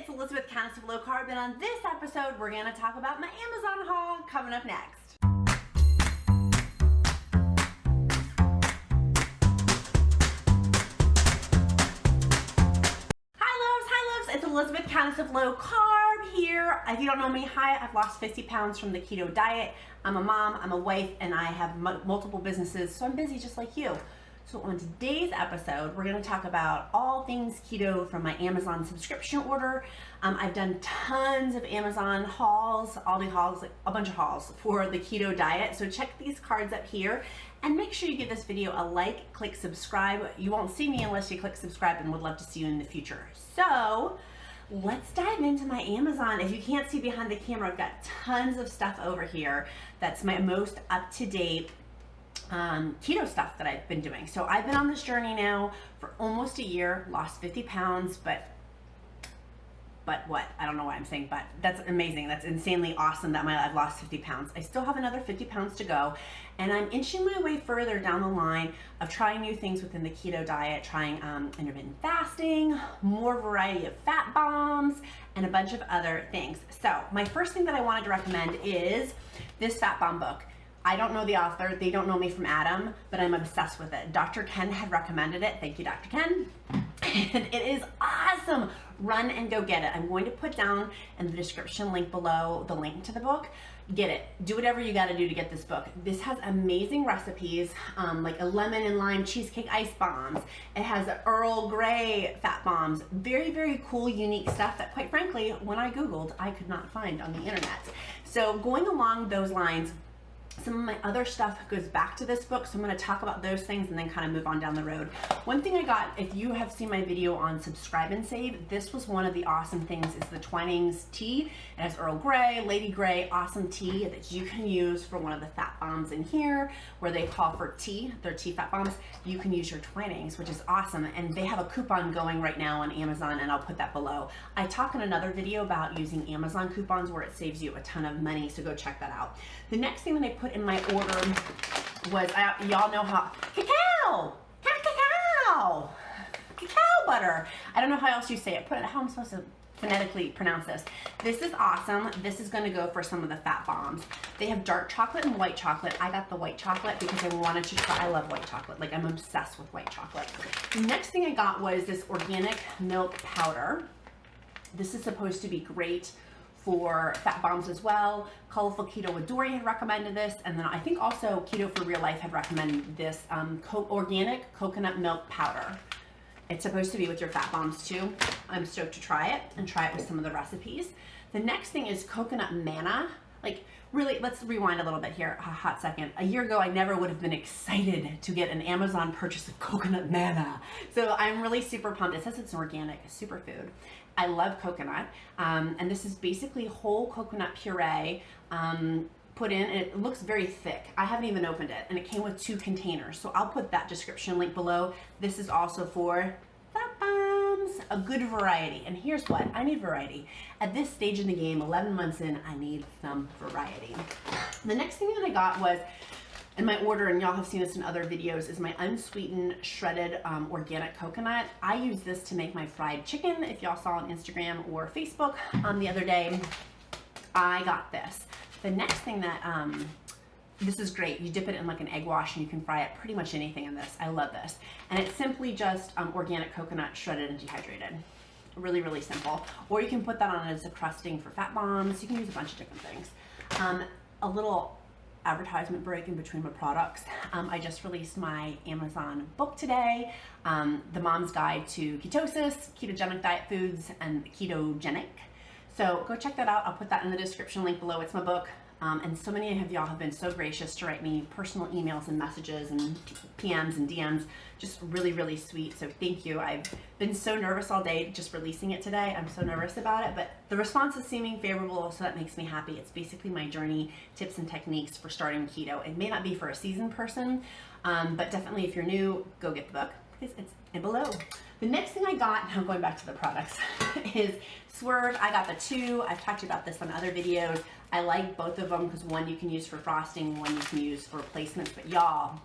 it's Elizabeth, Countess of Low Carb, and on this episode, we're gonna talk about my Amazon haul coming up next. Hi loves, it's Elizabeth, Countess of Low Carb here. If you don't know me, hi, I've lost 50 pounds from the keto diet. I'm a mom, I'm a wife, and I have multiple businesses, so I'm busy just like you. So on today's episode, we're gonna talk about all things keto from my Amazon subscription order. I've done tons of Amazon hauls, Aldi hauls, like a bunch of hauls for the keto diet. So check these cards up here and make sure you give this video a like, click subscribe. You won't see me unless you click subscribe, and would love to see you in the future. So let's dive into my Amazon. If you can't see behind the camera, I've got tons of stuff over here. That's my most up-to-date keto stuff that I've been doing. So I've been on this journey now for almost a year, lost 50 pounds, but what? I don't know why I'm saying but. That's amazing. That's insanely awesome that I've lost 50 pounds. I still have another 50 pounds to go, and I'm inching my way further down the line of trying new things within the keto diet, trying intermittent fasting, more variety of fat bombs, and a bunch of other things. So my first thing that I wanted to recommend is this fat bomb book. I don't know the author, they don't know me from Adam, but I'm obsessed with it. Dr. Ken had recommended it. Thank you, Dr. Ken. And it is awesome. Run and go get it. I'm going to put down in the description link below the link to the book. Get it. Do whatever you got to do to get this book. This has amazing recipes, like a lemon and lime cheesecake ice bombs. It has Earl Grey fat bombs. Very, very cool, unique stuff that, quite frankly, when I Googled, I could not find on the internet. So going along those lines, some of my other stuff goes back to this book, so I'm going to talk about those things and then kind of move on down the road. One thing I got, if you have seen my video on subscribe and save, this was one of the awesome things, is the Twinings tea. It has Earl Grey, Lady Grey, awesome tea that you can use for one of the fat bombs in here, where they call for tea, their tea fat bombs. You can use your Twinings, which is awesome, and they have a coupon going right now on Amazon, and I'll put that below. I talk in another video about using Amazon coupons where it saves you a ton of money, so go check that out. The next thing that I put in my order was, y'all know how, cacao butter. I don't know how else you say it. How I'm supposed to phonetically pronounce this. This is awesome. This is going to go for some of the fat bombs. They have dark chocolate and white chocolate. I got the white chocolate because I wanted to try. I love white chocolate. Like, I'm obsessed with white chocolate. The next thing I got was this organic milk powder. This is supposed to be great for fat bombs as well. Colorful Keto with Dory had recommended this, and then I think also Keto for Real Life had recommended this organic coconut milk powder. It's supposed to be with your fat bombs too. I'm stoked to try it and try it with some of the recipes. The next thing is coconut manna. Like, really, let's rewind a little bit here, a hot second. A year ago, I never would have been excited to get an Amazon purchase of coconut manna. So I'm really super pumped. It says it's an organic superfood. I love coconut. And this is basically whole coconut puree put in, and it looks very thick. I haven't even opened it, and it came with 2 containers. So I'll put that description link below. This is also for fat bombs, a good variety. And here's what, I need variety. At this stage in the game, 11 months in, I need some variety. The next thing that I got was, in my order, and y'all have seen this in other videos, is my unsweetened shredded organic coconut. I use this to make my fried chicken. If y'all saw on Instagram or Facebook the other day, I got this. The next thing that, this is great. You dip it in like an egg wash and you can fry it pretty much anything in this. I love this. And it's simply just organic coconut shredded and dehydrated. Really, really simple. Or you can put that on as a crusting for fat bombs. You can use a bunch of different things. A little advertisement break in between my products. I just released my Amazon book today, The Mom's Guide to Ketosis, Ketogenic Diet Foods, and Ketogenic. So go check that out. I'll put that in the description link below. It's my book. And so many of y'all have been so gracious to write me personal emails and messages and PMs and DMs. Just really, really sweet. So thank you. I've been so nervous all day just releasing it today. I'm so nervous about it, but the response is seeming favorable, so that makes me happy. It's basically my journey, tips and techniques for starting keto. It may not be for a seasoned person, but definitely if you're new, go get the book because it's in below. The next thing I got, now going back to the products, is Swerve. I got the 2. I've talked about this on other videos. I like both of them because one you can use for frosting, one you can use for replacements. But y'all,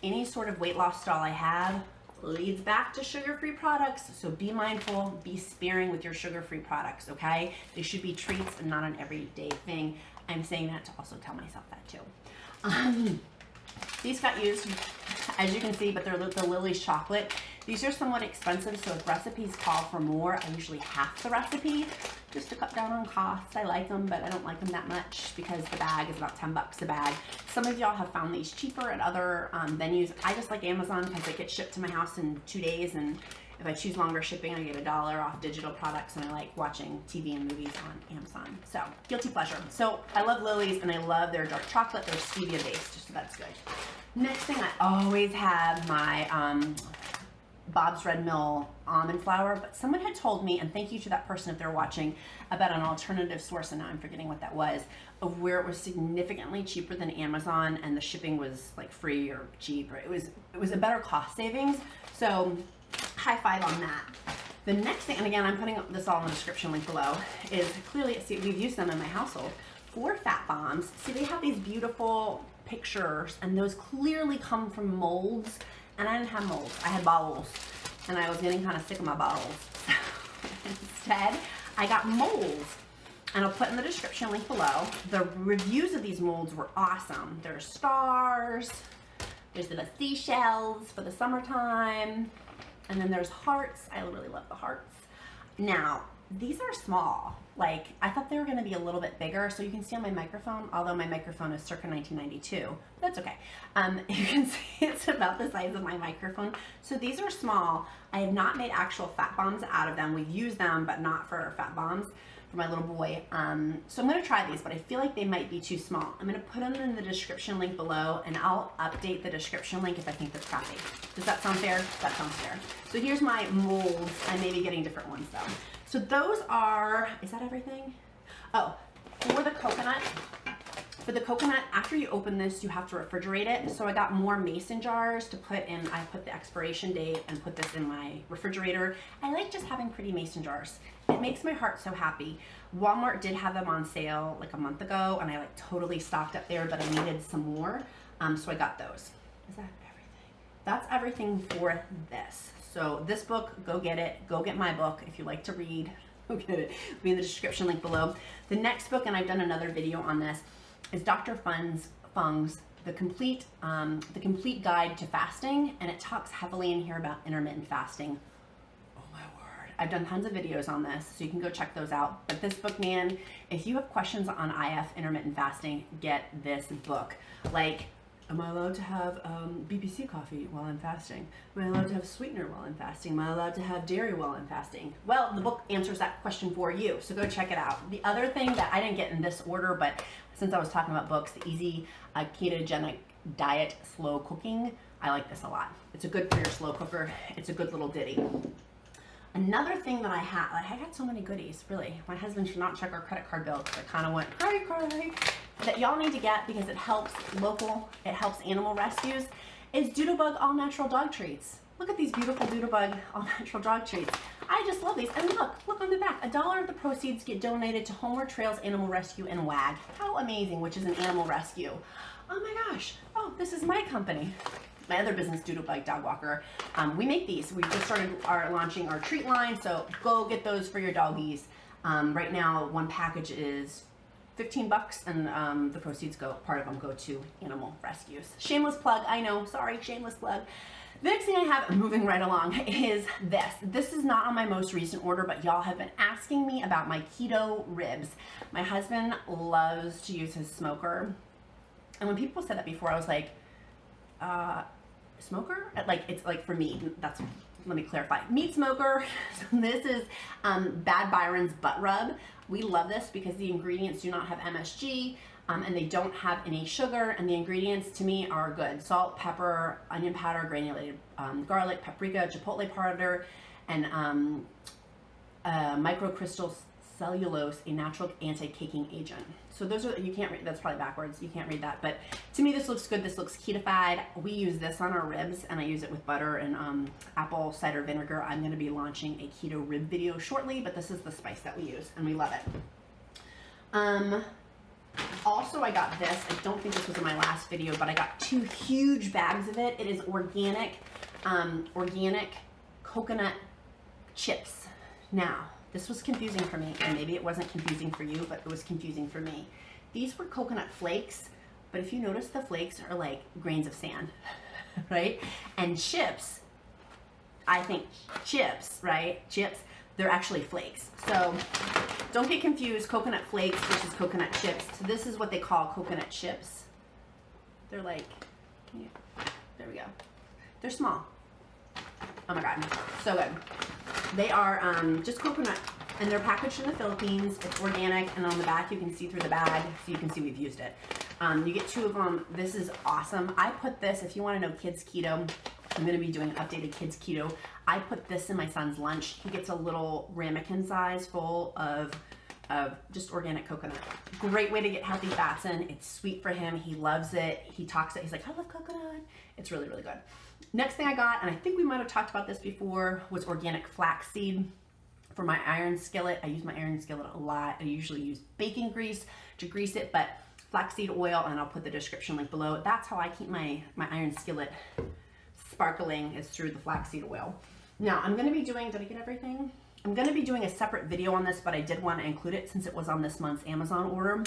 any sort of weight loss stall I have, leads back to sugar-free products. So be mindful, be sparing with your sugar-free products, okay? They should be treats and not an everyday thing. I'm saying that to also tell myself that too. These got used, as you can see, but they're the Lily's chocolate. These are somewhat expensive, so if recipes call for more, I usually half the recipe just to cut down on costs. I like them, but I don't like them that much because the bag is about 10 bucks a bag. Some of y'all have found these cheaper at other venues. I just like Amazon because it gets shipped to my house in 2 days, and if I choose longer shipping, I get $1 off digital products, and I like watching TV and movies on Amazon. So, guilty pleasure. So, I love Lily's, and I love their dark chocolate. They're stevia based, so that's good. Next thing, I always have my Bob's Red Mill almond flour, but someone had told me, and thank you to that person if they're watching, about an alternative source, and now I'm forgetting what that was, of where it was significantly cheaper than Amazon, and the shipping was like free or cheap, or it was a better cost savings. So high five on that. The next thing, and again, I'm putting this all in the description link below, is clearly, see, we've used them in my household for fat bombs. See, they have these beautiful pictures, and those clearly come from molds. And I didn't have molds, I had bottles, and I was getting kind of sick of my bottles. Instead, I got molds, and I'll put in the description link below. The reviews of these molds were awesome. There's stars, there's little seashells for the summertime, and then there's hearts. I really love the hearts. Now, these are small. Like, I thought they were gonna be a little bit bigger, so you can see on my microphone, although my microphone is circa 1992, that's okay. You can see it's about the size of my microphone. So these are small. I have not made actual fat bombs out of them. We've used them, but not for fat bombs for my little boy. So I'm gonna try these, but I feel like they might be too small. I'm gonna put them in the description link below, and I'll update the description link if I think that's crappy. Does that sound fair? That sounds fair. So here's my molds. I may be getting different ones though. So those are, is that everything? Oh, for the coconut, after you open this, you have to refrigerate it. So I got more mason jars to put in. I put the expiration date and put this in my refrigerator. I like just having pretty mason jars. It makes my heart so happy. Walmart did have them on sale like a month ago, and I like totally stocked up there, but I needed some more. So I got those. Is that everything? That's everything for this. So this book, go get it. Go get my book if you like to read. Go get it. It'll be in the description link below. The next book, and I've done another video on this, is Dr. Fung's The Complete Guide to Fasting, and it talks heavily in here about intermittent fasting. Oh my word. I've done tons of videos on this, so you can go check those out. But this book, man, if you have questions on IF, intermittent fasting, get this book. Like, am I allowed to have BPC coffee while I'm fasting? Am I allowed to have sweetener while I'm fasting? Am I allowed to have dairy while I'm fasting? Well, the book answers that question for you, so go check it out. The other thing that I didn't get in this order, but since I was talking about books, the Easy Ketogenic Diet Slow Cooking, I like this a lot. It's a good for your slow cooker. It's a good little ditty. Another thing that I got so many goodies, really. My husband should not check our credit card bill because I kind of went cray, that y'all need to get because it helps local, it helps animal rescues, is Doodlebug All Natural Dog Treats. Look at these beautiful Doodlebug All Natural Dog Treats. I just love these. And look on the back. $1 of the proceeds get donated to Homeward Trails Animal Rescue and WAG. How amazing, which is an animal rescue. Oh my gosh. Oh, this is my company. My other business, Doodlebug Dog Walker. We make these. We just started launching our treat line, so go get those for your doggies. Right now, one package is $15, and the proceeds part of them go to animal rescues. Shameless plug, I know, sorry, shameless plug. The next thing I have, moving right along, is this. This is not on my most recent order, but y'all have been asking me about my keto ribs. My husband loves to use his smoker, and when people said that before, I was like, smoker? Like, it's like for me, that's, let me clarify. Meat smoker. So this is Bad Byron's butt rub. We love this because the ingredients do not have MSG, and they don't have any sugar, and the ingredients to me are good. Salt, pepper, onion powder, granulated garlic, paprika, chipotle powder, and microcrystal cellulose, a natural anti-caking agent. So those are, you can't read, that's probably backwards, you can't read that, but to me this looks good. This looks ketofied. We use this on our ribs, and I use it with butter and apple cider vinegar. I'm going to be launching a keto rib video shortly, but this is the spice that we use, and we love it. Also, I got this. I don't think this was in my last video, but I got 2 huge bags of it. It is organic organic coconut chips. Now, this was confusing for me, and maybe it wasn't confusing for you, but it was confusing for me. These were coconut flakes, but if you notice, the flakes are like grains of sand, right? And chips, I think chips, right? Chips, they're actually flakes. So don't get confused, coconut flakes versus coconut chips. So this is what they call coconut chips. They're like, there we go. They're small. Oh my God, so good. They are just coconut, and they're packaged in the Philippines. It's organic, and on the back you can see through the bag, so you can see we've used it. You get 2 of them. This is awesome. I put this, if you want to know kids keto, I'm going to be doing an updated kids keto. I put this in my son's lunch. He gets a little ramekin size full of just organic coconut. Great way to get healthy fats in. It's sweet for him. He loves it. He talks it. He's like, I love coconut. It's really, really good. Next thing I got, and I think we might have talked about this before, was organic flaxseed for my iron skillet. I use my iron skillet a lot. I usually use bacon grease to grease it, but flaxseed oil, and I'll put the description link below. That's how I keep my iron skillet sparkling, is through the flaxseed oil. Now, I'm going to be doing, did I get everything? I'm going to be doing a separate video on this, but I did want to include it since it was on this month's Amazon order.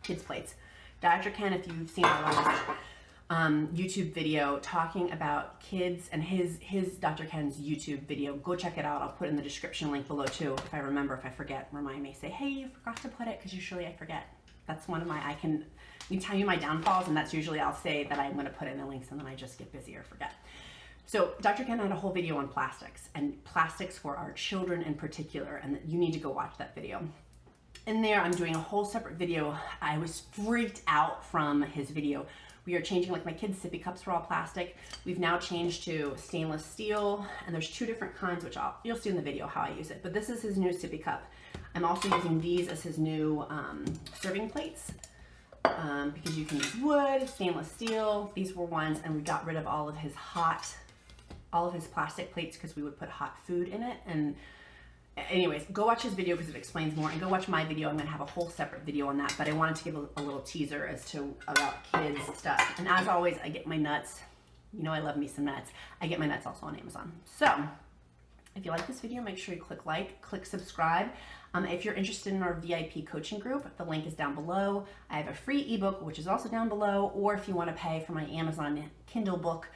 Kids plates. Dr. Ken, if you've seen our last YouTube video talking about kids and his Dr. Ken's YouTube video, go check it out. I'll put in the description link below too. If I remember, if I forget, remind me. Say, hey, you forgot to put it, because usually I forget. That's one of my, I can tell you my downfalls, and that's usually I'll say that I'm going to put in the links, and then I just get busy or forget. So Dr. Ken had a whole video on plastics, and plastics for our children in particular, and you need to go watch that video. In there, I'm doing a whole separate video. I was freaked out from his video. We are changing, like my kids' sippy cups were all plastic. We've now changed to stainless steel, and there's 2 different kinds, which you'll see in the video how I use it. But this is his new sippy cup. I'm also using these as his new serving plates, because you can use wood, stainless steel. These were ones, and we got rid of all of his plastic plates because we would put hot food in it. And anyways, go watch his video because it explains more, and go watch my video. I'm going to have a whole separate video on that, but I wanted to give a little teaser as to about kids stuff. And as always, I get my nuts. You know I love me some nuts. I get my nuts also on Amazon. So if you like this video, make sure you click like, click subscribe. If you're interested in our VIP coaching group, the link is down below. I have a free ebook, which is also down below, or if you want to pay for my Amazon Kindle book,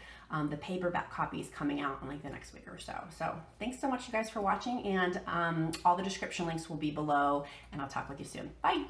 the paperback copy is coming out in like the next week or so. So thanks so much, you guys, for watching, and all the description links will be below, and I'll talk with you soon. Bye.